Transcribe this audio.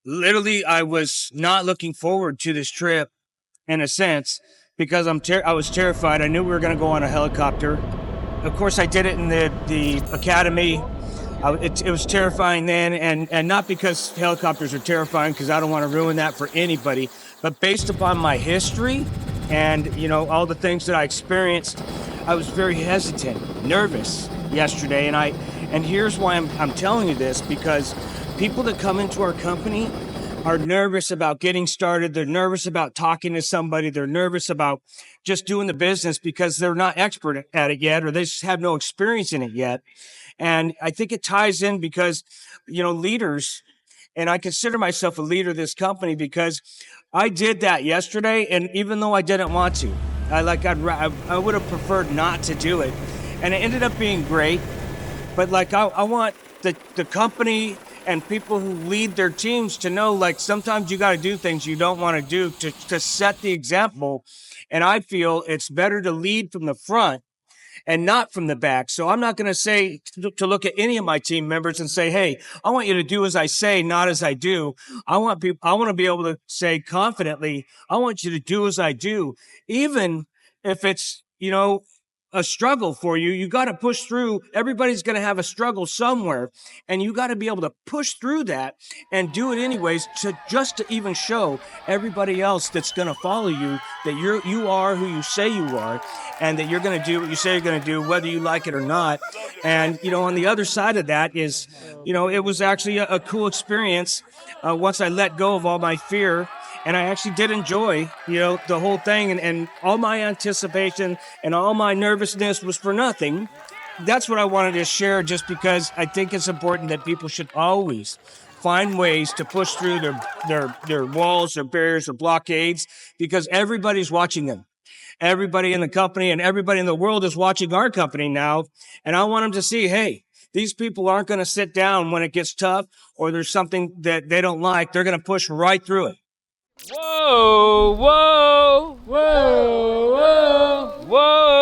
Literally, I was not looking forward to this trip in a sense because I was terrified. I knew we were going to go on a helicopter. Of course, I did it in the academy. It was terrifying then, and not because helicopters are terrifying, because I don't want to ruin that for anybody, but based upon my history and all the things that I experienced, I was very hesitant, nervous yesterday, and here's why I'm telling you this, because people that come into our company are nervous about getting started. They're nervous about talking to somebody. They're nervous about just doing the business because they're not expert at it yet, or they just have no experience in it yet. And I think it ties in because, leaders, and I consider myself a leader of this company because I did that yesterday. And even though I didn't want to, I would have preferred not to do it. And it ended up being great. But I want the company and people who lead their teams to know, sometimes you got to do things you don't want to do to set the example. And I feel it's better to lead from the front and not from the back. So I'm not going to say to look at any of my team members and say, hey, I want you to do as I say, not as I do. I want to be able to say confidently, I want you to do as I do, even if it's, a struggle for you. You got to push through. Everybody's going to have a struggle somewhere, and you got to be able to push through that and do it anyways, to even show everybody else that's going to follow you that you are who you say you are, and that you're going to do what you say you're going to do, whether you like it or not. And on the other side of that is, it was actually a cool experience once I let go of all my fear. And I actually did enjoy, the whole thing, and all my anticipation and all my nervousness was for nothing. That's what I wanted to share, just because I think it's important that people should always find ways to push through their walls, their barriers, or blockades, because everybody's watching them. Everybody in the company and everybody in the world is watching our company now. And I want them to see, hey, these people aren't going to sit down when it gets tough or there's something that they don't like. They're going to push right through it. Whoa, whoa, whoa, whoa, whoa.